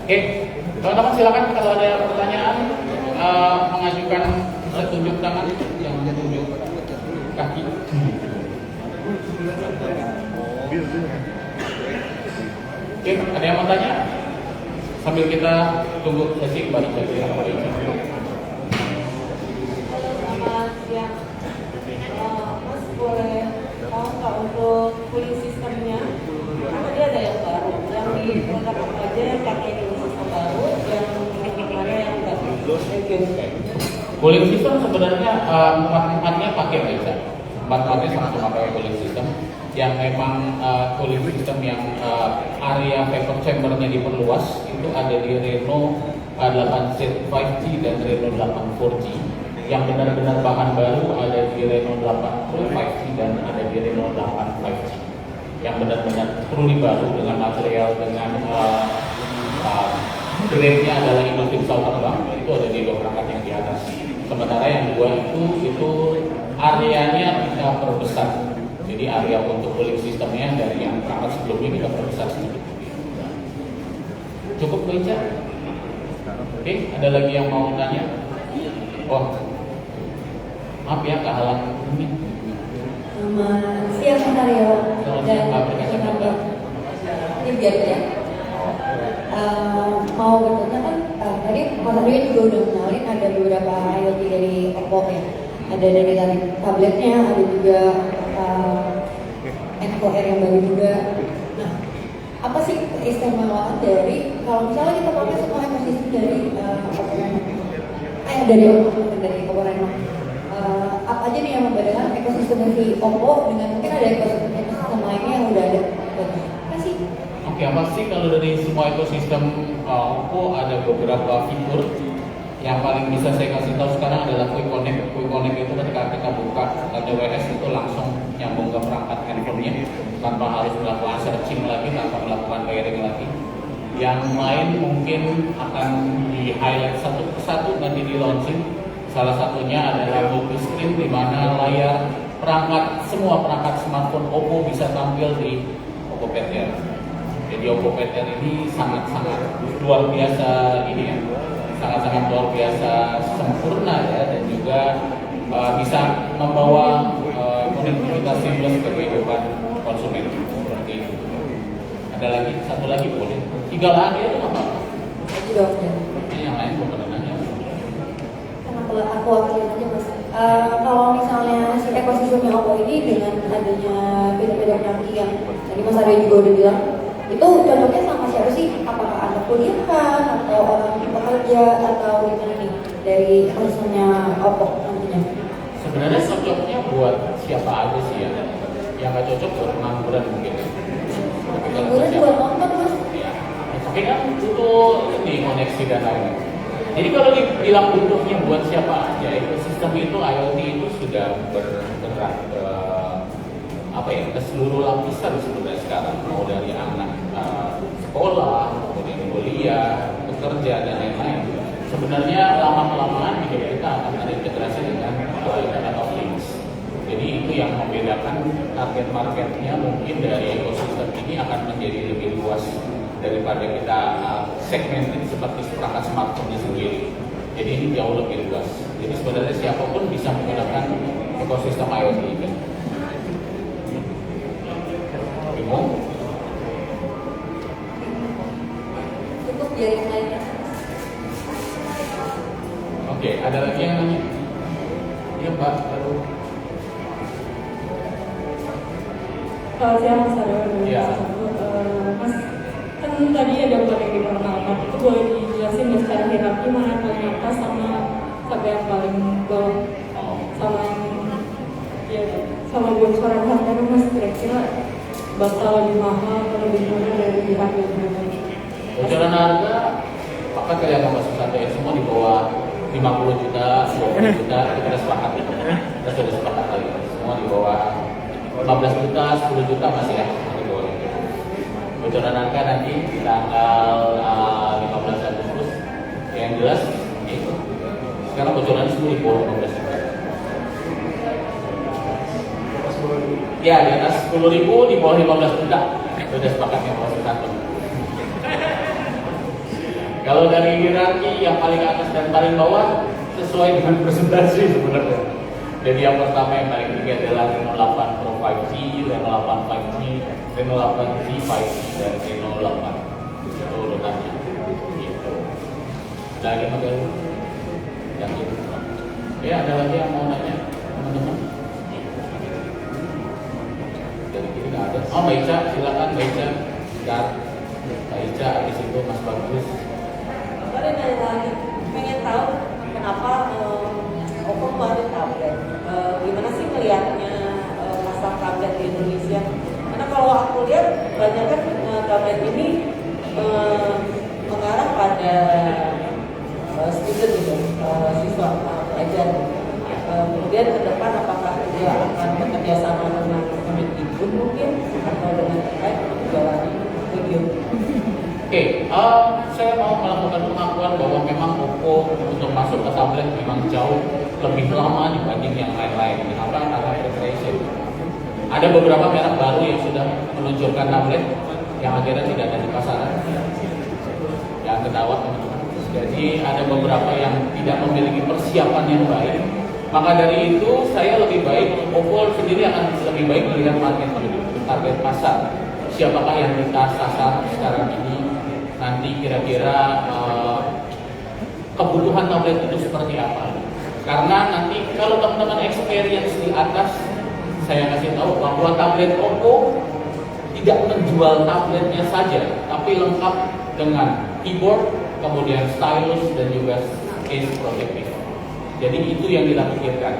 Oke, teman-teman silakan kalau ada pertanyaan mengajukan bisa tunjuk tangan, yang tunjuk kaki. Oke, ada yang mau tanya? Sambil kita tunggu sesi kembali jadi apa ini? Selamat siang, Mas boleh tahu nggak untuk cooling sistemnya? Karena dia ada yang baru, yang di produk apa aja yang pakai cooling sistem baru, yang mana yang enggak? Cooling system sebenarnya empat-empatnya pakai bisa. Empat-empatnya sama-sama pakai cooling system. Yang memang cooling system yang area vapor chambernya diperluas itu ada di Reno 8Z 5G dan Reno 8 4G. Yang benar-benar bahan baru ada di Reno 8 Pro 5G dan ada di Reno 8 5G. Yang benar-benar truly baru dengan material dengan grade-nya adalah industri pesawat terbang, itu ada di dua perangkat yang di atas. Sementara yang dua itu areanya kita perbesar. Jadi area untuk cooling sistemnya dari yang perangkat sebelumnya kita perbesar sedikit. Cukup Ica? Oke, ada lagi yang mau tanya? Oh, maaf ya kehalang ini. Selamat siang Mas Aryo. Dan ini biar ya. Mau bertanya kan tadi Mas Aryo juga udah kenalin ada beberapa IoT dari Oppo ya. Ada dari tabletnya, ada juga Enco Air yang baru juga. Nah, apa sih keistimewaan dari kalau misalnya kita pakai semua ekosistem dari dari Oppo Reno? Apa aja nih yang membedakan ekosistem dari Oppo dengan mungkin ada ekosistem lainnya yang udah ada? Apa sih? Oke, apa sih kalau dari semua ekosistem Oppo ada beberapa fitur. Yang paling bisa saya kasih tahu sekarang adalah Quick Connect. Quick Connect itu ketika kita buka TWS itu langsung nyambung ke perangkat handphonenya tanpa harus melakukan searching lagi, tanpa melakukan layering lagi. Yang lain mungkin akan di highlight satu persatu nanti di launching. Salah satunya adalah multi screen di mana layar perangkat semua perangkat smartphone Oppo bisa tampil di Oppo PTR. Jadi Oppo PTR ini sangat-sangat luar biasa ini ya. Sangat-sangat luar biasa sempurna ya, dan juga bisa membawa konektivitas seamless ke kehidupan konsumen seperti itu. Ada lagi, satu lagi boleh. 3 lagi itu apa? Lagi dong ya. Ini yang lain bukan nanya. Kenapa aku wakilin aja Mas? Kalau misalnya si ekosistemnya Oppo ini dengan adanya beda-beda canggih yang tadi Mas Aryo juga udah bilang, itu cocoknya sama siapa sih? Apakah anak kuliahan atau orang pekerja atau gimana nih dari ekosistemnya Oppo nantinya? Sebenarnya cocoknya buat siapa aja sih ya. Yang nggak cocok buat pengangguran mungkin. Pengangguran buat nonton Mas? Ya. Tapi kan itu koneksi dan lain-lain. Jadi kalau dibilang butuhnya buat siapa aja, ekosistem itu IoT itu sudah bergerak ke seluruh lapisan sebenarnya sekarang, mau dari anak sekolah, kemudian kuliah, bekerja dan lain-lain. Sebenarnya lama-kelamaan hidup kita akan ada integrasi dengan Internet of Things. Jadi itu yang membedakan target marketnya mungkin dari ekosistem ini akan menjadi lebih luas daripada kita segmented seperti perangkat smartphone sendiri. Jadi ini jauh lebih luas. Jadi sebenarnya siapapun bisa menggunakan ekosistem IoT ini. Bingung? Cukup jaring lainnya. Oke, ada lagi yang nanya? Iya Pak, baru. Kalau siang Mas Aryo, Iya. Mas kan tadi ada paling diperkenalkan, itu boleh dijelasin nggak secara hierarki mana paling atas sama sampai yang paling bawah sama yang ya sama bocoran harganya Mas kira-kira bakal lebih mahal atau lebih murah dari harga yang Bocoran harga, maka kelihatan Mas Susante ya, semua di bawah 50 juta, 20 juta, itu kita sepakat. Kita sudah sepakat kali. Semua di bawah 15 juta, 10 juta masih ya. Di bawah itu. Bocoran harga nanti di tanggal 15 Agustus. Yang jelas, itu. Sekarang bocoran 10 di bawah 15 juta. Ya, di atas 10.000, di bawah 15 juta. Sudah sepakat yang Mas Susante. Kalau dari hierarki yang paling atas dan paling bawah sesuai dengan presentasi sebenarnya. Jadi yang pertama yang paling tinggi adalah Reno 8 Pro 5G, Reno 8 5G, Reno 8G 5G, dan Reno 8. Itu urutannya. Gitu. Lagi model yang itu. Ya, ada lagi yang mau nanya teman-teman? Dari kiri nggak ada. Oh, Mbak Ica, silakan Mbak Ica. Bentar. Mbak Ica, habis itu Mas Bagus. Boleh nanya lagi, pengen tahu kenapa Oppo keluarin tablet. Gimana sih melihatnya pasar tablet di Indonesia? Karena kalau aku lihat banyak kan tablet ini mengarah pada student gitu, siswa pelajar. Kemudian ke depan apakah dia akan bekerja sama dengan Kemendikbud mungkin atau dengan terkait menjalani video? Oke, saya mau melakukan pengakuan bahwa memang Oppo untuk masuk ke tablet memang jauh lebih lama dibanding yang lain-lain. Kenapa? Karena preparation. Ada beberapa merek baru yang sudah meluncurkan tablet yang akhirnya tidak ada di pasaran. Yang kedawat teman-teman. Jadi ada beberapa yang tidak memiliki persiapan yang baik. Maka dari itu saya lebih baik, Oppo sendiri akan lebih baik melihat market dulu, target pasar. Siapakah yang kita sasar sekarang ini? Nanti kira-kira kebutuhan tablet itu seperti apa? Karena nanti kalau teman-teman experience di atas, saya kasih tahu bahwa tablet Oppo tidak menjual tabletnya saja, tapi lengkap dengan keyboard, kemudian stylus dan juga case protective. Jadi itu yang kita pikirkan.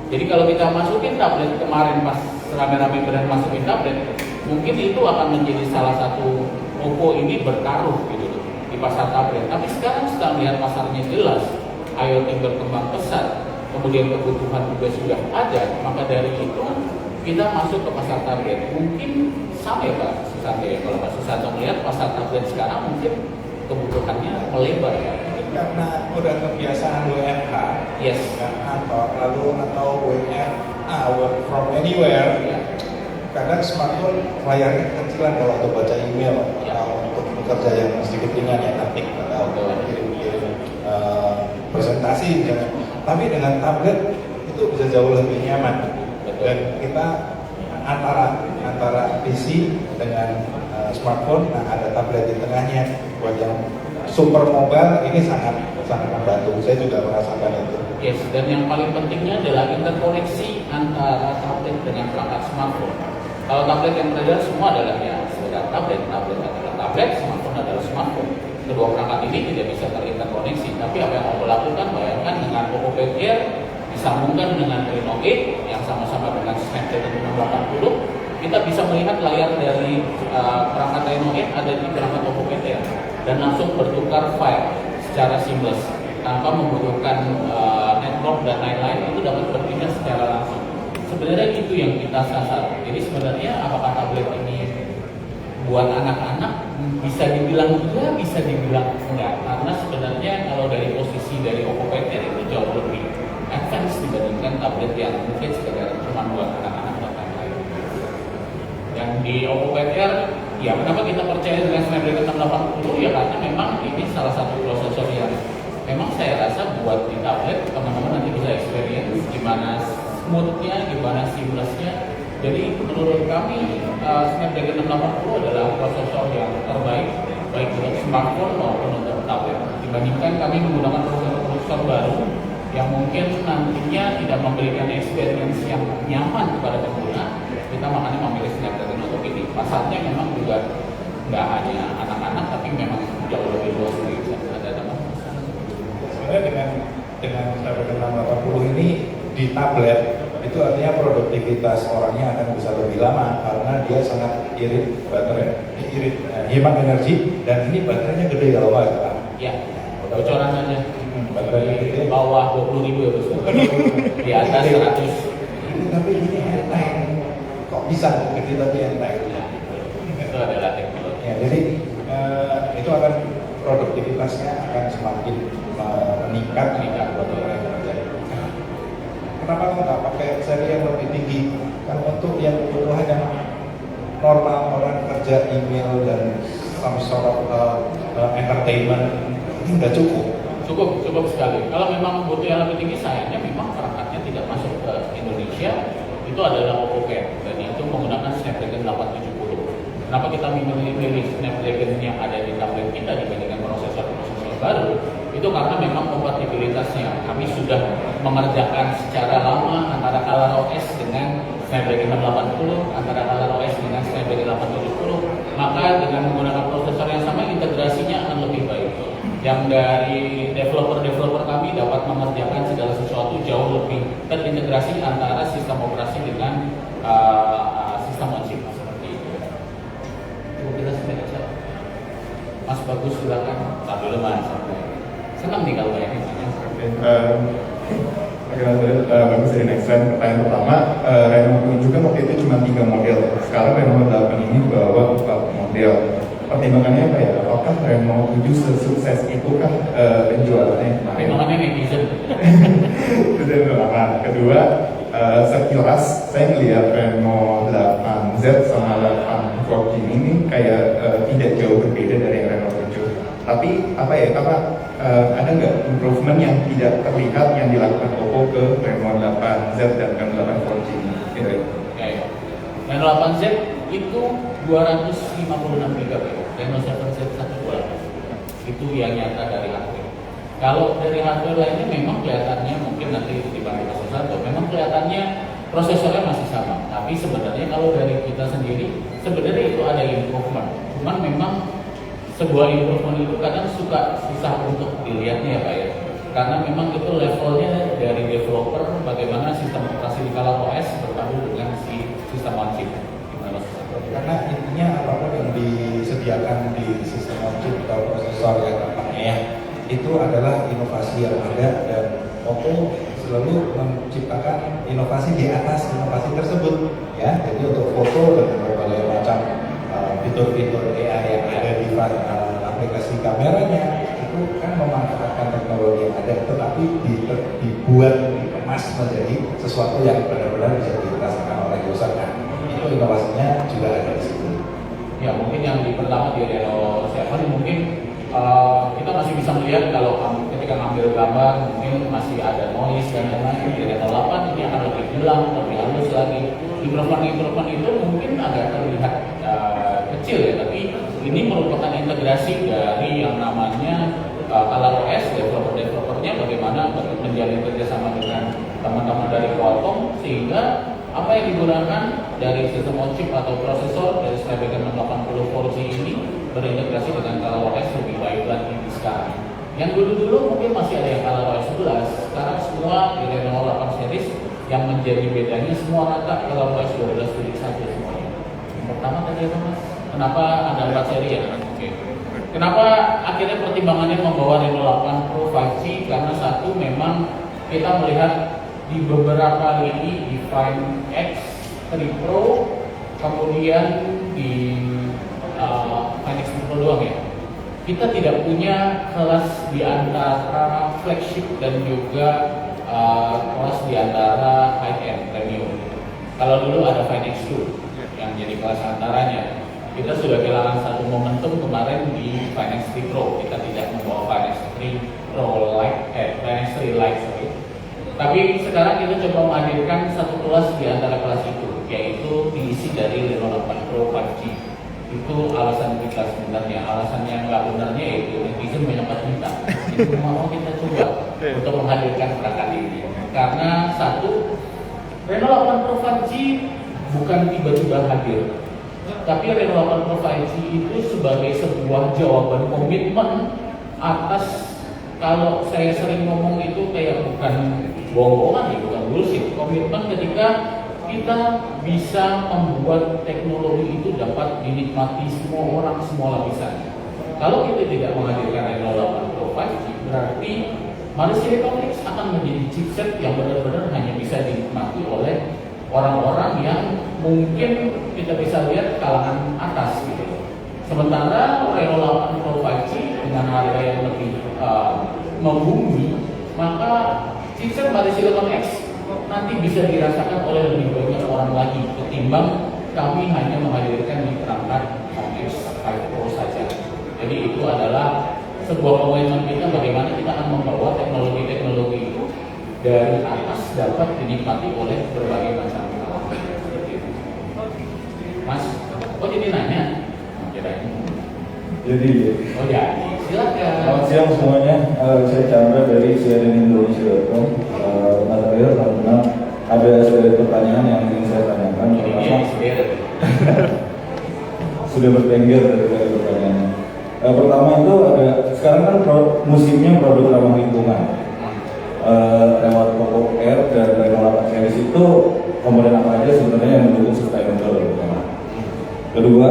Jadi kalau kita masukin tablet kemarin pas rame-rame brand masukin tablet, mungkin itu akan menjadi salah satu Oppo ini bertaruh gitu di pasar tablet. Tapi sekarang setelah melihat pasarnya jelas, IoT berkembang pesat, kemudian kebutuhan juga sudah ada, maka dari itu kita masuk ke pasar tablet. Mungkin sama ya Pak Susanto ya, kalau Pak Susanto melihat pasar tablet sekarang mungkin kebutuhannya melebar ya. Karena udah kebiasaan WFH, Yes. atau WFA, work from anywhere. Ya. Kadang smartphone layarnya kecilan kalau untuk baca email, Ya. atau untuk bekerja yang sedikit ringan ya, ketik atau kirim-kirim presentasi misalnya. Tapi dengan tablet itu bisa jauh lebih nyaman. Betul. Dan kita antara PC dengan smartphone, nah ada tablet di tengahnya buat yang super mobile ini sangat membantu. Saya juga merasakan itu. Yes, dan yang paling pentingnya adalah interkoneksi antara tablet dengan perangkat smartphone. Kalau tablet yang beredar semua adalah ya sekedar tablet adalah tablet, smartphone adalah smartphone. Kedua perangkat ini tidak bisa terinterkoneksi. Tapi apa yang mau lakukan? Bayangkan dengan Oppo Pad Air disambungkan dengan Reno 8 yang sama-sama dengan Snapdragon 680, kita bisa melihat layar dari perangkat Reno 8 ada di perangkat Oppo Pad Air dan langsung bertukar file secara seamless tanpa membutuhkan network dan lain-lain, itu dapat berpindah secara langsung. Sebenarnya itu yang kita sasar. Jadi sebenarnya apakah tablet ini buat anak-anak? Bisa dibilang iya, bisa dibilang enggak. Karena sebenarnya kalau dari posisi dari Oppo Pad Air itu jauh lebih advance dibandingkan tablet yang mungkin sekedar cuma buat anak-anak dan lain-lain. Yang di Oppo Pad Air, ya kenapa kita percaya dengan Snapdragon 680? Ya karena memang ini salah satu prosesor yang memang saya rasa buat di tablet teman-teman nanti bisa experience gimana smoothnya, gimana seamlessnya. Jadi menurut kami Snapdragon 680 adalah prosesor yang terbaik baik untuk smartphone maupun untuk tablet. Dibandingkan kami menggunakan prosesor baru yang mungkin nantinya tidak memberikan experience yang nyaman kepada pengguna, kita makanya memilih Snapdragon untuk ini. Pasarnya memang juga nggak hanya anak-anak, tapi memang jauh lebih luas dari ada teman. Sebenarnya dengan Snapdragon 680 ini di tablet itu artinya produktivitas orangnya akan bisa lebih lama karena dia sangat hemat energi, dan ini baterainya gede kalau Pak. Ya, bocoran saja. Baterainya gede. Di bawah 20.000 ya bos. Di atas 100. Tapi ini enteng. Kok bisa gede tapi enteng? Itu adalah teknologi. Ya, jadi itu akan produktivitasnya akan semakin meningkat. Kenapa nggak pakai seri yang lebih tinggi? Kan untuk yang kebutuhan yang normal, orang kerja email dan some sort of entertainment ini nggak cukup. Cukup sekali. Kalau memang butuh yang lebih tinggi, sayangnya memang perangkatnya tidak masuk ke Indonesia. Itu adalah Oppo Care dan itu menggunakan Snapdragon 870. Kenapa kita memilih Snapdragon yang ada di tablet kita dibandingkan prosesor-prosesor baru? Itu karena memang kompatibilitasnya. Kami sudah mengerjakan secara lama antara ColorOS dengan Snapdragon 880, antara ColorOS dengan Snapdragon 870. Maka dengan menggunakan prosesor yang sama, integrasinya akan lebih baik. Yang dari developer kami dapat mengerjakan segala sesuatu jauh lebih terintegrasi antara sistem operasi dengan sistem on chip seperti itu. Kita sebenarnya Mas Bagus silakan. Tak dulu Mas. Senang nih kalau kayak gini. Bagus dari Nextran. Pertanyaan pertama, Reno juga waktu itu cuma 3 model. Sekarang Reno 8 ini bawa 4 model. Pertimbangannya apa ya? Apakah Reno 7 sesukses itukah penjualannya? Pertimbangannya netizen. Itu dari pertama. Kedua, sekilas saya melihat Reno 8Z sama 8 14 ini kayak tidak jauh berbeda dari Reno 7. Tapi apa ya? Karena ada nggak improvement yang tidak terlihat yang dilakukan Oppo ke Reno 8Z dan Reno 8 14 ini? Gitu. Reno 8Z itu 256 GB, Reno 7Z 128. Itu yang nyata dari hardware. Kalau dari hardware lainnya memang kelihatannya mungkin nanti dibanding prosesor, memang kelihatannya prosesornya masih sama. Tapi sebenarnya kalau dari kita sendiri, sebenarnya itu ada improvement. Cuman memang sebuah improvement itu kadang suka susah untuk dilihatnya ya Pak ya. Karena memang itu levelnya dari developer, bagaimana sistem operasi di ColorOS berpadu dengan si sistem on chip. Karena intinya apapun yang disediakan di sistem on chip atau prosesor yang tampaknya ya, itu adalah inovasi yang ada dan Oppo selalu menciptakan inovasi di atas inovasi tersebut ya. Jadi untuk foto dengan berbagai macam fitur-fitur AI yang ada di aplikasi kameranya itu kan memanfaatkan teknologi yang ada, tetapi dibuat dikemas menjadi sesuatu yang benar-benar bisa dirasakan oleh user. Itu inovasinya juga ada di situ. Ya mungkin yang pertama di Reno 7 mungkin kita masih bisa melihat kalau ketika ngambil gambar mungkin masih ada noise dan lain-lain. Di Reno 8 ini akan lebih jelas, lebih halus lagi. Improvement itu mungkin agak terlihat kecil ya, tapi ini merupakan integrasi dari yang namanya ColorOS, developer-developernya bagaimana menjalin kerjasama dengan teman-teman dari Qualcomm sehingga apa yang digunakan dari sistem on chip atau prosesor dari Snapdragon 880 4G ini berintegrasi dengan ColorOS lebih baik lagi di sekarang. Yang dulu mungkin masih ada yang ColorOS 11, sekarang semua di Reno 8 series yang menjadi bedanya semua rata ColorOS 12.1 semuanya. Yang pertama tadi apa Mas? Kenapa ada 4 seri ya? Oke. Kenapa akhirnya pertimbangannya membawa Reno 8 Pro 5G? Karena satu memang kita melihat di beberapa lini di Find X 3 Pro, kemudian di Find X 3 Pro doang ya. Kita tidak punya kelas di antara flagship dan juga kelas di antara high end premium. Kalau dulu ada Find X 2 yang jadi kelas antaranya. Kita sudah kehilangan satu momentum kemarin di Find X 3 Pro. Kita tidak membawa Find X 3 Pro Lite, Find X 3 Lite sorry. Tapi sekarang kita coba menghadirkan satu kelas di antara kelas itu, yaitu diisi dari Reno 8 Pro 5G. Itu alasan kita sebenarnya. Alasan yang nggak benarnya yaitu netizen banyak minta. Itu mau kita coba untuk menghadirkan perangkat ini. Karena satu, Reno 8 Pro 5G bukan tiba-tiba hadir, tapi Reno 8 Pro 5G itu sebagai sebuah jawaban komitmen atas, kalau saya sering ngomong itu kayak bukan bohong-bohongan ya, bukan bullshit. Komitmen ketika kita bisa membuat teknologi itu dapat dinikmati semua orang, semua lapisan. Kalau kita tidak menghadirkan Reno 8 Pro 5G, berarti Malaysia Electronics akan menjadi chipset yang benar-benar hanya bisa dinikmati oleh orang-orang yang mungkin kita bisa lihat kalangan atas gitu. Sementara Reno 8 Pro 5G dengan harga yang lebih membumi, maka chipset Malaysia Electronics nanti bisa dirasakan oleh lebih banyak orang lagi ketimbang kami hanya menghadirkan di perangkat X 5 Pro saja. Jadi itu adalah sebuah komitmen kita bagaimana kita akan membawa teknologi-teknologi itu dari atas dapat dinikmati oleh berbagai macam hal. Seperti itu. Mas, oh jadi nanya? Kirain. Jadi, Oh jadi, silakan. selamat siang semuanya. Saya Chandra dari cnnindonesia.com. Mas Aryo, salam kenal. Ada sedikit pertanyaan yang ingin saya tanyakan. Pertama, sudah bertengger dari pertanyaannya. Pertama itu ada, sekarang kan musimnya produk ramah lingkungan. Lewat Poco Air dan Renault series itu komponen apa aja sebenarnya yang mendukung sustainable. Kedua,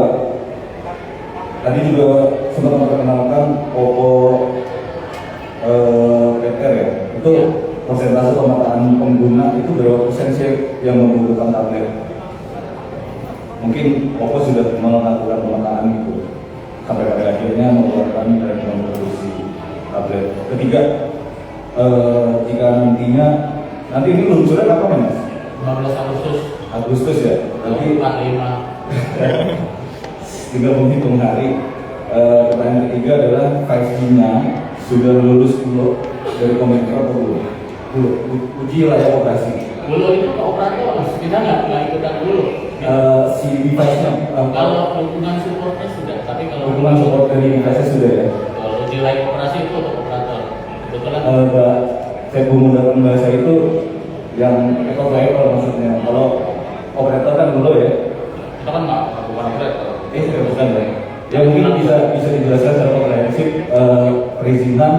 tadi juga sempat memperkenalkan Oppo Peter ya, itu persentase pemetaan pengguna itu berapa persen sih yang membutuhkan tablet? Mungkin Oppo sudah melakukan pemetaan itu sampai pada akhirnya mengeluarkan dan memproduksi tablet. Ketiga, jika nanti ini luncuran apa mas? 15 Agustus. Agustus ya, nanti 45. tinggal menghitung hari. Pertanyaan ketiga adalah 5G-nya sudah lulus dulu dari Kominfo atau belum? Belum. Uji layak operasi. Dulu itu ke operator, kita nggak ikutan dulu. Si device-nya Kalau dukungan supportnya sudah, tapi kalau dukungan support dari device sudah ya. kalau uji layak operasi itu untuk operator. Kebetulan Saya menggunakan bahasa itu yang eco-friendly maksudnya. Kalau operator kan dulu ya. kita kan nggak bukan operator. Bukan ya. Ya mungkin bisa dijelaskan secara komprehensif perizinan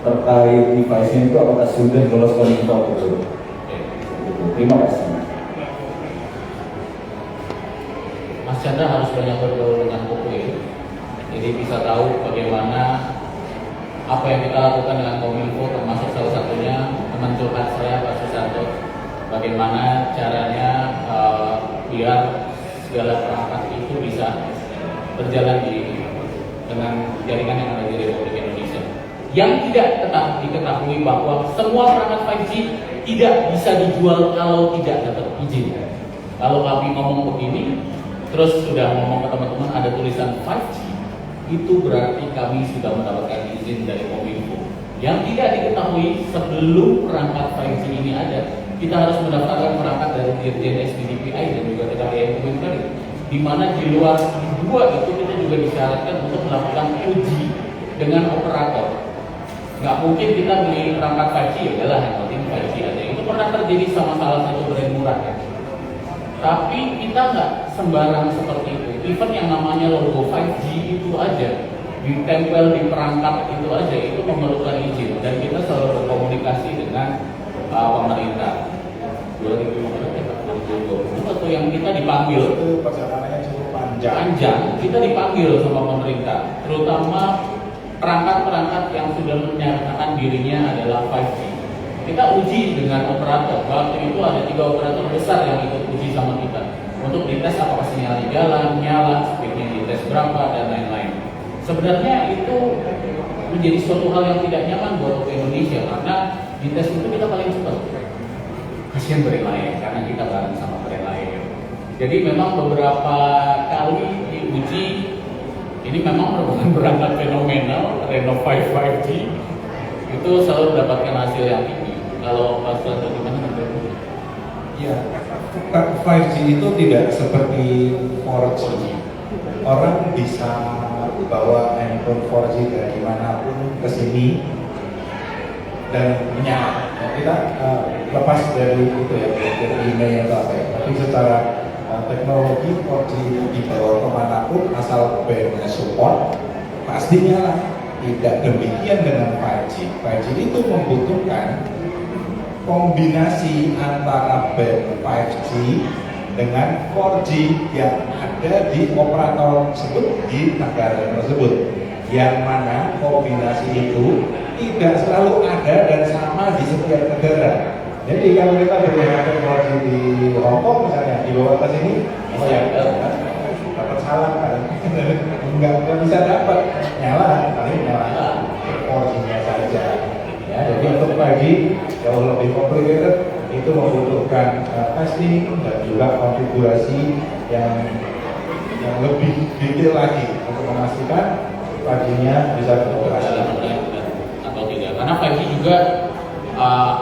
terkait device-nya itu apakah sudah lolos Kominfo atau belum? Terima kasih. Mas Chandra harus banyak bergaul dengan Oppo ya. Jadi bisa tahu bagaimana apa yang kita lakukan dengan Kominfo, termasuk salah satunya teman curhat saya Pak Susanto. Bagaimana caranya biar segala perangkat itu bisa berjalan dengan jaringan yang ada di Republik Indonesia. Yang tidak diketahui bahwa semua perangkat 5G tidak bisa dijual kalau tidak dapat izin. Kalau kami ngomong begini, terus sudah ngomong ke teman-teman ada tulisan 5G, itu berarti kami sudah mendapatkan izin dari Kominfo. Yang tidak diketahui sebelum perangkat 5G ini ada, kita harus mendaftarkan perangkat dari Dirjen SBDPI dan juga TKDN Kominfo, di mana di luar dua itu kita juga disyaratkan untuk melakukan uji dengan operator. Nggak mungkin kita beli perangkat 5G ya udahlah yang penting 5G aja. Itu pernah terjadi sama salah satu brand murah ya. Tapi kita nggak sembarang seperti itu. Even yang namanya logo 5G itu aja ditempel di perangkat itu aja itu memerlukan izin dan kita selalu berkomunikasi dengan pemerintah. 2020 atau yang kita dipanggil Itu perjalanannya cukup panjang. kita dipanggil sama pemerintah, terutama perangkat-perangkat yang sudah menyatakan dirinya adalah 5G. Kita uji dengan operator. Waktu itu ada 3 operator besar yang ikut uji sama kita untuk dites apakah sinyalnya jalan, nyala, speednya dites berapa dan lain-lain. Sebenarnya itu menjadi suatu hal yang tidak nyaman buat Indonesia karena di tes itu kita paling cepat. Kasihan brand lain karena kita bareng sama brand lain. Jadi memang beberapa kali diuji ini memang merupakan perangkat fenomenal. Reno 5G itu selalu mendapatkan hasil yang tinggi. Kalau pas atau gimana menurut? Ya, 5G itu tidak seperti 4G. Orang bisa bawa handphone 4G dari manapun ke sini dan menyala. Ya, kita lepas dari itu ya, dari email atau apa ya. Tapi secara teknologi 4G dibawa kemanapun asal bandnya support pasti nyala. Tidak demikian dengan 5G. 5G itu membutuhkan kombinasi antara band 5G dengan 4G yang ada di operator tersebut di negara tersebut, yang mana kombinasi itu tidak selalu ada dan sama di setiap negara. Jadi kalau kita beli HP 4G di Hongkong misalnya, dibawa ke sini, oh ya dapat salah kan? Nggak bisa dapat nyala, paling nyala 4G-nya saja. Ya, jadi untuk 5G jauh lebih complicated, itu membutuhkan testing dan juga konfigurasi yang lebih detail lagi untuk memastikan 5G-nya bisa beroperasi. Atau tidak, karena 5G juga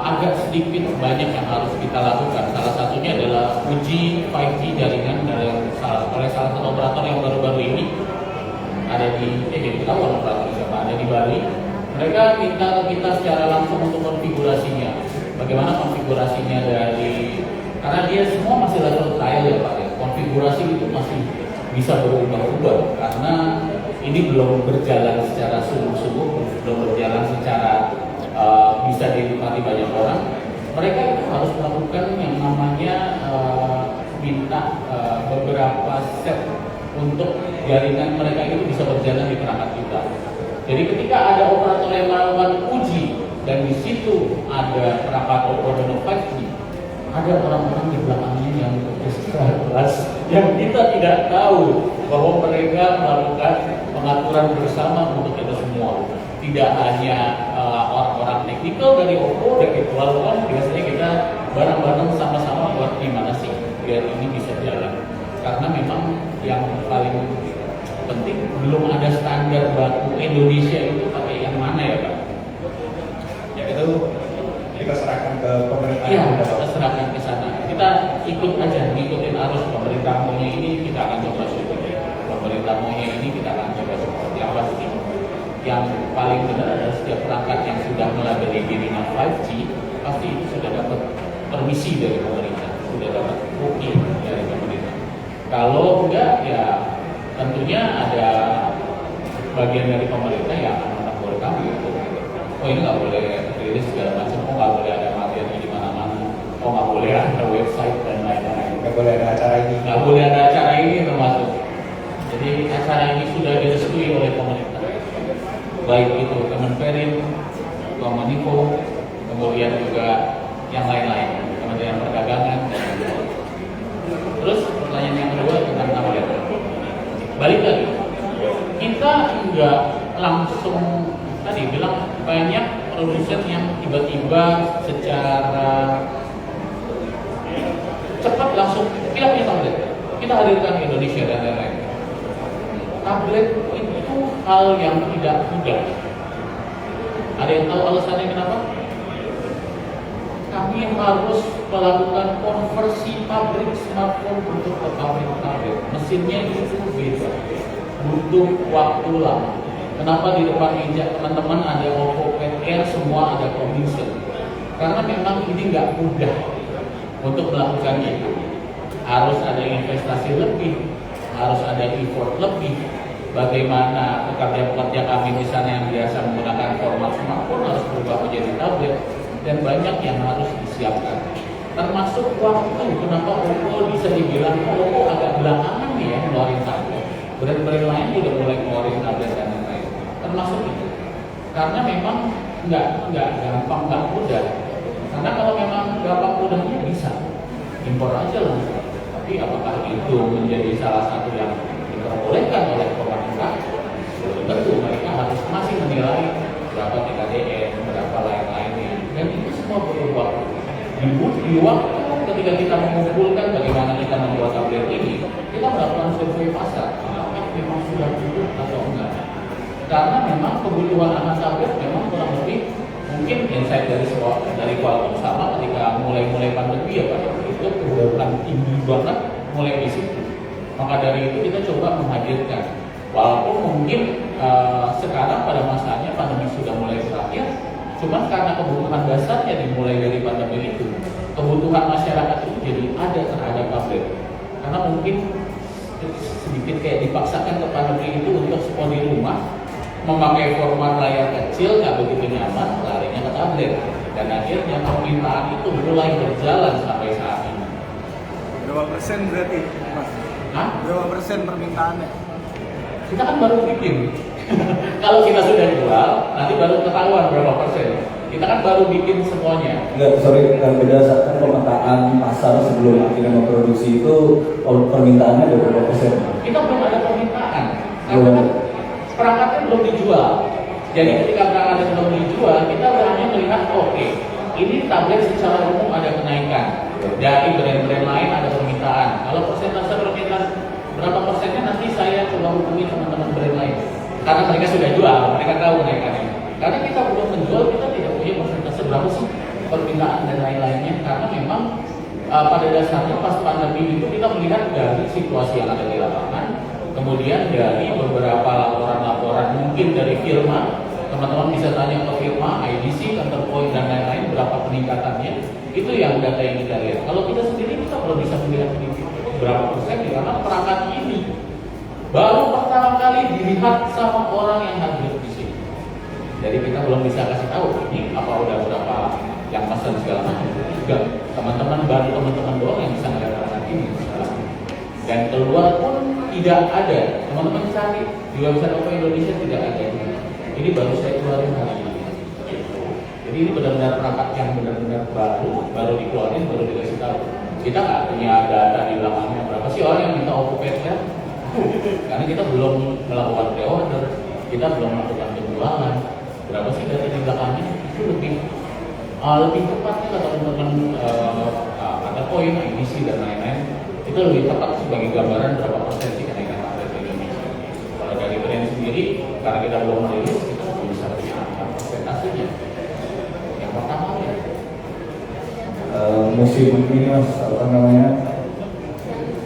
agak sedikit banyak yang harus kita lakukan. Salah satunya adalah uji 5G jaringan oleh salah satu operator yang baru-baru ini ada di jadi ketahuan operator siapa, ada di Bali. Mereka minta kita secara langsung untuk konfigurasinya. Bagaimana konfigurasinya karena dia semua masih level trial ya Pak ya. Konfigurasi itu masih bisa berubah-ubah karena ini belum berjalan secara sungguh-sungguh, belum berjalan secara bisa dinikmati banyak orang. Mereka itu harus melakukan yang namanya minta beberapa set untuk jaringan mereka itu bisa berjalan di perangkat kita. Jadi ketika ada operator yang melakukan uji dan di situ ada perangkat operator 5G, ada orang-orang di belakangnya yang keras yang kita tidak tahu bahwa mereka melakukan pengaturan bersama untuk kita semua. Tidak hanya orang-orang teknikal dari Oppo, dari Qualcomm, biasanya kita bareng-bareng sama-sama buat gimana sih biar ini bisa jalan. Karena memang yang paling penting belum ada standar baku Indonesia itu pakai yang mana ya Pak? Ya itu kita serahkan ke pemerintah. Iya, kita serahkan ke sana. Kita ikut aja, ngikutin arus pemerintah maunya ini kita akan coba seperti pemerintah maunya ini kita akan coba seperti yang pasti. Yang paling benar adalah setiap perangkat yang sudah melabeli dirinya 5G pasti itu sudah dapat permisi dari pemerintah, sudah dapat booking dari pemerintah. Kalau enggak ya tentunya ada bagian dari pemerintah yang akan menegur kami gitu. Oh ini nggak boleh rilis segala macam, oh nggak boleh ada materinya di mana-mana, oh nggak boleh ada website dan lain-lain, Nggak boleh ada acara ini. nggak boleh ada acara ini termasuk. Jadi acara ini sudah direstui oleh pemerintah, baik itu Kemenperin, Kominfo, kemudian juga yang lain-lain, Kementerian Perdagangan dan lain-lain. Terus pertanyaan yang kedua tentang tablet. Balik lagi, kita nggak langsung tadi bilang banyak produsen yang tiba-tiba secara cepat langsung kita punya tablet, kita hadirkan ke Indonesia dan lain-lain. Tablet itu hal yang tidak mudah. Ada yang tahu alasannya kenapa? Kami harus melakukan konversi pabrik smartphone untuk ke pabrik tablet. Mesinnya itu beda, butuh waktu lama. Kenapa di depan meja teman-teman ada Oppo Pad Air, semua ada Cognizant? Karena memang ini nggak mudah untuk melakukannya. Harus ada investasi lebih, harus ada effort lebih. Bagaimana pekerja-pekerja kami di sana yang biasa menggunakan format smartphone harus berubah menjadi tablet. Dan banyak yang harus disiapkan, termasuk waktu. Kenapa Oppo bisa dibilang Oppo agak belakangan nih ya ngeluarin tablet, brand-brand lain juga mulai ngeluarin tablet dan lain-lain, termasuk itu. Karena memang nggak gampang, nggak mudah. Karena kalau memang gampang mudahnya bisa impor aja langsung. Tapi apakah itu menjadi salah satu yang diperbolehkan oleh pemerintah? Belum tentu. Mereka harus masih menilai berapa TKDN, berapa lain-lainnya. Dan itu semua butuh waktu. Di waktu ketika kita mengumpulkan bagaimana kita membuat tablet ini, kita melakukan survei pasar. Apakah memang sudah cukup atau enggak? Karena memang kebutuhan anak tablet memang kurang lebih mungkin insight dari Qualcomm sama ketika mulai pandemi ya Pak. Itu kebutuhan tinggi banget mulai di situ. Maka dari itu kita coba menghadirkan. Walaupun mungkin sekarang pada masanya pandemi sudah mulai berakhir, cuma karena kebutuhan dasarnya dimulai dari pandemi itu, kebutuhan masyarakat itu jadi ada terhadap tablet. Karena mungkin sedikit kayak dipaksakan ke pandemi itu untuk semua di rumah, memakai format layar kecil nggak begitu nyaman, larinya ke tablet. Dan akhirnya permintaan itu mulai berjalan sampai saat ini. Berapa persen berarti, Mas? Hah? Berapa persen permintaannya? Kita kan baru bikin. Kalau kita sudah jual, nanti baru ketahuan berapa persen. Kita kan baru bikin semuanya. Enggak, sorry, berdasarkan pemetaan pasar sebelum akhirnya memproduksi itu permintaannya ada berapa persen? Kita belum ada permintaan. Karena kan perangkatnya belum dijual. Jadi ketika perangkatnya belum dijual, kita hanya melihat oke, ini tablet secara umum ada kenaikan. Dari brand-brand lain ada permintaan. Kalau persentase permintaan berapa persennya nanti saya coba hubungi teman-teman brand lain. karena mereka sudah jual, mereka tahu kenaikannya. Karena kita belum menjual, kita tidak punya persentase berapa sih permintaan dan lain-lainnya. Karena memang pada dasarnya pas pandemi itu kita melihat dari situasi yang ada di lapangan, kemudian dari beberapa laporan-laporan mungkin dari firma, teman-teman bisa tanya ke firma, IDC, Counterpoint dan lain-lain berapa peningkatannya. Itu yang data yang kita lihat. Kalau kita sendiri kita belum bisa melihat berapa persen karena perangkat ini baru pertama kali dilihat sama orang yang hadir di sini. Jadi kita belum bisa kasih tahu ini apa udah berapa yang pesan segala macam. Juga teman-teman baru teman-teman doang yang bisa melihat perangkat ini sekarang. Dan keluar pun tidak ada. Teman-teman cari di website Oppo Indonesia tidak ada. Ini baru saya keluarin hari ini. Jadi ini benar-benar perangkat yang benar-benar baru dikeluarin, baru dikasih tahu. Kita nggak punya data di belakangnya berapa sih orang yang minta Oppo Pet ya? Karena kita belum melakukan pre-order, kita belum melakukan penjualan. Berapa sih data di belakangnya? Itu lebih tepatnya kata teman-teman ada poin, IDC dan lain-lain. Itu lebih tepat sebagai gambaran berapa persen sih kenaikan tablet di Indonesia. Kalau dari brand sendiri, karena kita belum merilis, kita belum bisa lebih angka persentasenya. Yang pertama ya. Musim ini mas, apa namanya,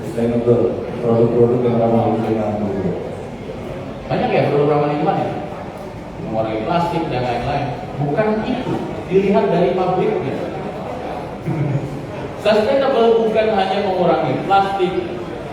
sustainable, produk-produk yang ramah lingkungan. Banyak ya produk ramah lingkungan ya, mengurangi plastik dan lain-lain. Bukan itu, dilihat dari pabriknya. Sustainable bukan hanya mengurangi plastik,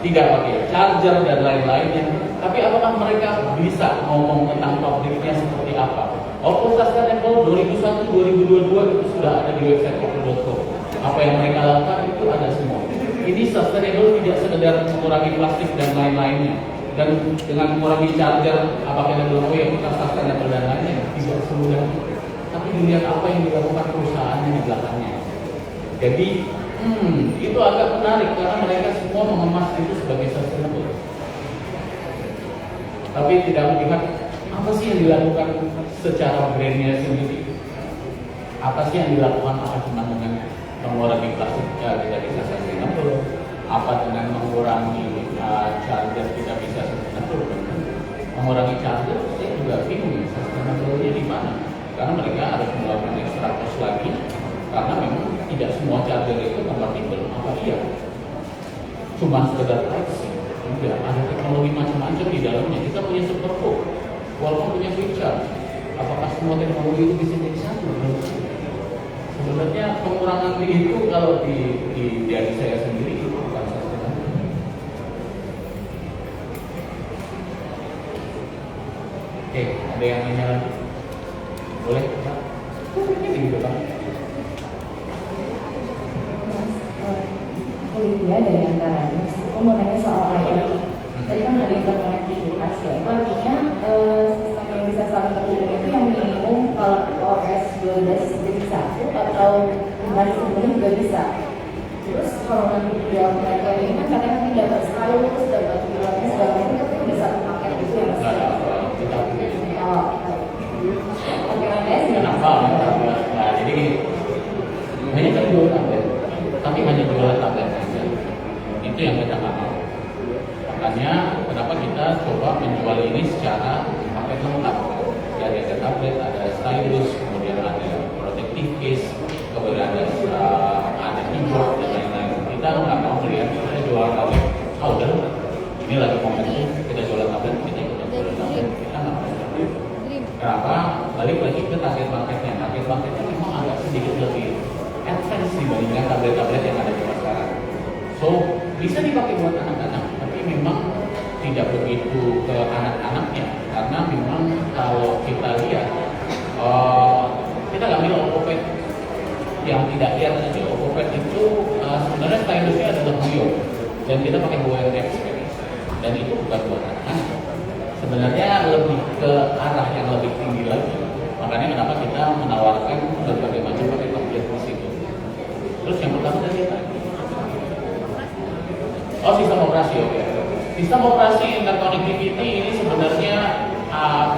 tidak pakai charger dan lain-lainnya, tapi apakah mereka bisa ngomong tentang pabriknya seperti apa? Oppo Sustainable 2001-2022 itu sudah ada di website oppo.com. Apa yang mereka lakukan itu ada semua. Ini sustainable tidak sekedar mengurangi plastik dan lain-lainnya. Dan dengan mengurangi charger, apakah yang belum yang kita sustainable dan lainnya tidak semudah itu. Tapi dilihat apa yang dilakukan perusahaannya di belakangnya. Jadi itu agak menarik karena mereka semua mengemas itu sebagai sustainable. Tapi tidak melihat apa sih yang dilakukan secara brandnya sendiri. Apa sih yang dilakukan apa cuma dengan mengurangi plastik tidak bisa sustainable, apa dengan mengurangi charger tidak bisa sustainable. Mengurangi charger saya juga bingung sustainable-nya di mana, karena mereka harus melakukan extra cost lagi karena memang tidak semua charger itu kompatibel. Apa iya cuma sekedar type C? Tidak, ada teknologi macam-macam di dalamnya. Kita punya SuperPhone, walaupun punya quick charge, apakah semua teknologi itu bisa jadi satu? Sebenarnya pengurangan itu kalau di dari saya sendiri itu bukan sustainable. Oke, ada yang nanya lagi? Boleh? Ini gitu Pak. Olivia dari Antaranya, aku mau nanya soal IoT. Tadi kan ada interkonektivitas ya, itu artinya sistem yang bisa saling terhubung itu yang minimum kalau OS 12 jadi satu atau device sebelumnya juga bisa. Terus kalau nanti di dalam mereka ini kan katanya nanti dapat stylus, dapat bilangnya segala macam, itu bisa pakai gitu ya mas? Kita Oke, Mas. kenapa? Nah, jadi hanya kan jual tablet, tapi hanya jual tablet saja. Itu yang kita nggak mau. Makanya kenapa kita coba menjual ini secara paket lengkap. Jadi ada tablet, ada stylus, kemudian ada protective case, kemudian ada keyboard dan lain-lain. Kita nggak mau melihat kita jual tablet. Oh udah, ini lagi momentum kita jual tablet, kita jual tablet. Kita nggak mau. Kenapa? Balik lagi ke target marketnya. Target marketnya memang agak sedikit lebih advance dibandingkan tablet-tablet yang ada di pasaran. So bisa dipakai buat anak-anak, tapi memang tidak begitu ke anak-anaknya, karena memang kalau kita lihat kita nggak bilang Oppo Pet yang tidak lihat saja. Oppo Pet itu sebenarnya stylusnya adalah Brio dan kita pakai Huawei Experience dan itu bukan buat anak-anak. Sebenarnya lebih ke arah yang lebih tinggi lagi. Makanya kenapa kita menawarkan berbagai macam paket tablet di situ. Terus yang pertama tadi apa? Oh, sistem operasi, oke. Sistem operasi interconnectivity ini sebenarnya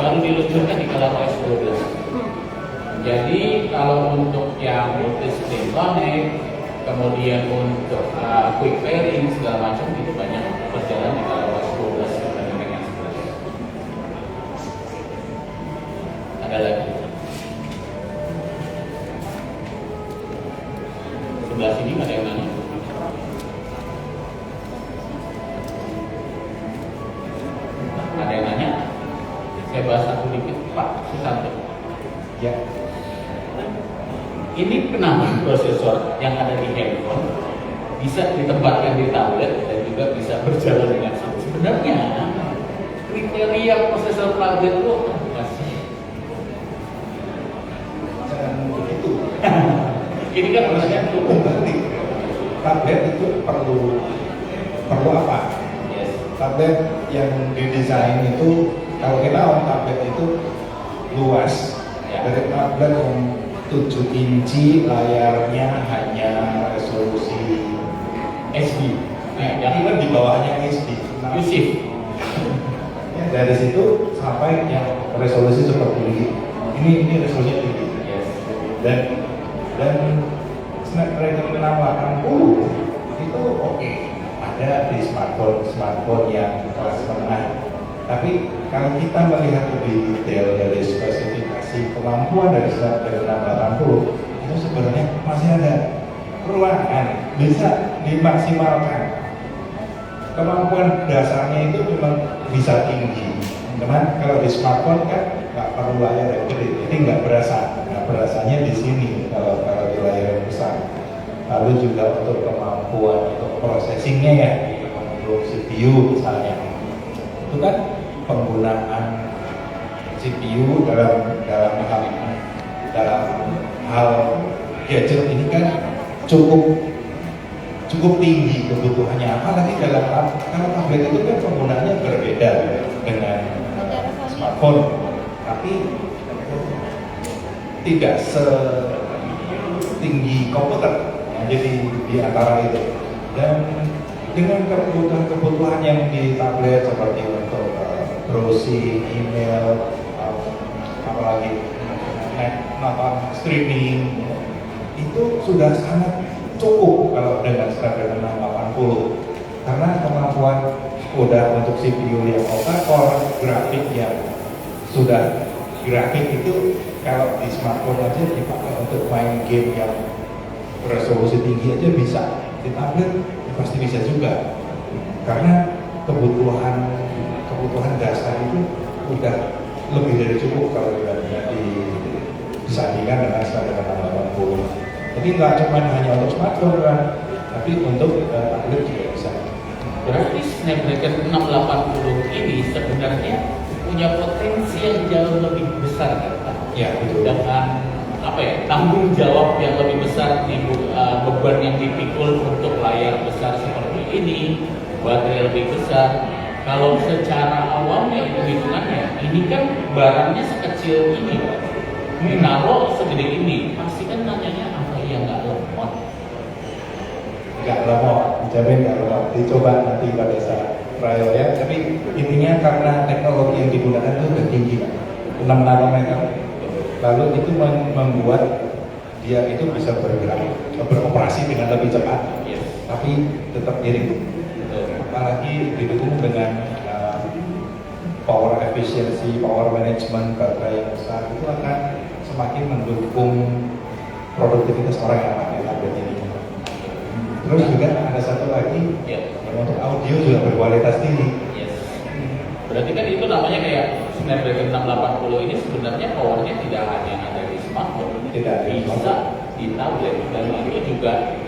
baru diluncurkan di ColorOS 12. Jadi kalau untuk yang multi-screen connect, kemudian untuk quick pairing segala macam itu banyak berjalan di ColorOS 12 dibandingkan yang 11. bahas satu dikit, Pak Susanto. Ya, Ini kenapa prosesor yang ada di handphone bisa ditempatkan di tablet dan juga bisa berjalan dengan sama? Sebenarnya kriteria prosesor tablet itu apa sih? jangan begitu. Ini kan pertanyaan tuh. Balik. Tablet itu perlu apa? Yes. Tablet yang didesain itu, kalau kita tahu tablet itu luas. Ya. Dari tablet yang 7 inci, layarnya hanya resolusi SD. Nah, yang even di bawahnya SD. inklusif. Ya, dari situ sampai yang resolusi seperti ini. Ini resolusinya tinggi. Yes. Dan Snapdragon 680 itu oke, ada di smartphone yang kelas menengah. Tapi kalau kita melihat lebih detail dari spesifikasi kemampuan dari Snapdragon 680 itu sebenarnya masih ada ruangan bisa dimaksimalkan. Kemampuan dasarnya itu memang bisa tinggi. Cuman kalau di smartphone kan nggak perlu layar yang gede, jadi nggak berasanya di sini kalau di layar yang besar. Lalu juga untuk kemampuan untuk processingnya ya, untuk CPU misalnya, itu kan penggunaan CPU dalam hal gadget ini kan cukup tinggi kebutuhannya. Apalagi kalau tablet itu kan penggunaannya berbeda dengan smartphone, tapi tidak setinggi komputer yang jadi di antara itu. Dan dengan kebutuhan yang di tablet seperti untuk browsing, email, apalagi nonton streaming, itu sudah sangat cukup kalau dengan Snapdragon 680 karena kemampuan udah untuk CPU yang octa-core, grafik yang sudah grafik itu kalau di smartphone aja dipakai untuk main game yang resolusi tinggi aja bisa, di tablet pasti bisa juga karena kebutuhan dasar itu udah lebih dari cukup kalau disandingkan dengan Snapdragon 680. Jadi nggak cuma hanya untuk smartphone kan, tapi untuk tablet juga bisa. Berarti Snapdragon 680 ini sebenarnya punya potensi yang jauh lebih besar kan Pak? Ya, betul. Dengan tanggung jawab yang lebih besar, beban yang dipikul untuk layar besar seperti ini, baterai lebih besar. Kalau secara awamnya itu hitungannya, ini kan barangnya sekecil ini Pak. Kalau segede ini, pasti kan nanyanya apa yang nggak lemot? Nggak lemot, dijamin nggak lemot. Dicoba nanti pada saat trial ya. Tapi intinya karena teknologi yang digunakan itu udah tinggi, 6 nanometer. Lalu itu membuat dia itu bisa beroperasi dengan lebih cepat, tapi tetap iring. Apalagi didukung dengan power efficiency, power management, baterai yang besar, itu akan semakin mendukung produktivitas orang yang pakai tablet ini. Terus juga ada satu lagi yang untuk audio juga berkualitas tinggi. Berarti kan itu namanya kayak Snapdragon 680 ini sebenarnya powernya tidak hanya ada di smartphone, Tidak, bisa di tablet. Dan itu juga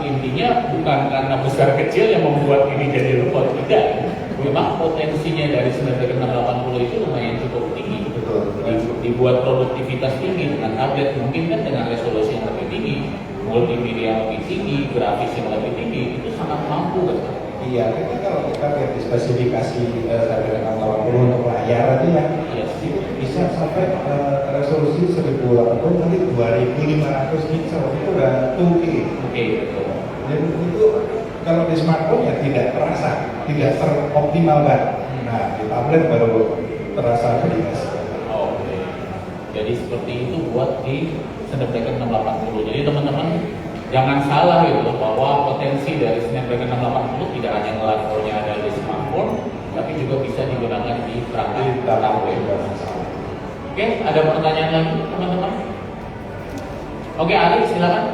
intinya bukan karena besar kecil yang membuat ini jadi lemot, tidak. Memang potensinya dari Snapdragon 680 itu lumayan cukup tinggi. Dibuat produktivitas tinggi dengan tablet, mungkin kan dengan resolusi yang lebih tinggi, multimedia yang lebih tinggi, grafis yang lebih tinggi, itu sangat mampu kan? Iya, tapi kalau kita lihat di spesifikasi Snapdragon 680 untuk layar itu ya, itu bisa sampai resolusi 1080 nanti 2500 pixel, itu udah 2K. Oke, betul. Dan itu kalau di smartphone ya tidak terasa, tidak teroptimalkan. Nah, di tablet baru terasa lebih. Oke. Jadi seperti itu buat di Snapdragon 680. Jadi teman-teman jangan salah gitu bahwa potensi dari Snapdragon 680 tidak hanya levelnya ada di smartphone, tapi juga bisa digunakan di perangkat tablet. Oke, ada pertanyaan lagi teman-teman? Oke, Ali silakan.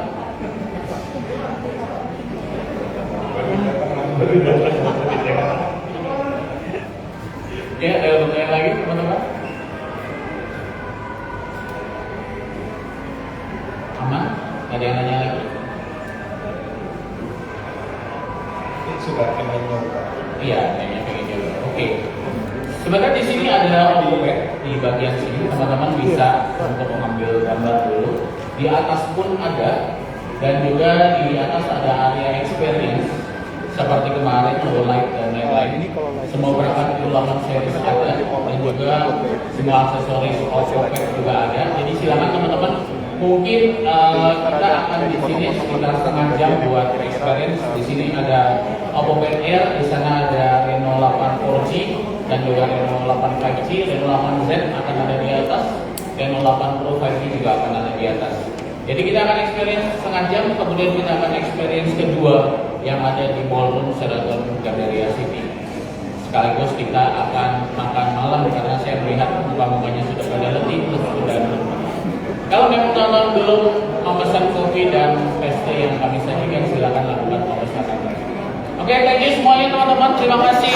Oke, ada pertanyaan lagi teman-teman? Ada yang nanya lagi? Ini sudah pengen nyoba. Iya, kayaknya pengen juga. Oke. Sebenarnya di sini ada OPPED di bagian sini, teman-teman bisa untuk mengambil gambar dulu. Di atas pun ada, dan juga di atas ada area experience seperti kemarin, low light dan lain-lain. Semua perangkat ulangan series ada, dan juga semua aksesoris OPPED juga ada. Jadi silakan teman-teman. Mungkin kita akan di sini sekitar setengah jam buat experience. Di sini ada OPPO Air, di sana ada Reno 8 4G dan juga Reno 8 5G, Reno 8Z akan ada di atas, Reno 8 Pro 5G juga akan ada di atas. Jadi kita akan experience setengah jam, kemudian kita akan experience kedua yang ada di Ballroom Sheraton Gandaria City. Sekaligus kita akan makan malam karena saya melihat muka-mukanya sudah pada letih, terus sudah. Kalau memang teman-teman belum memesan kopi dan peste yang kami sajikan, silakan lakukan pemesanan. Oke, thank you semuanya teman-teman. Terima kasih.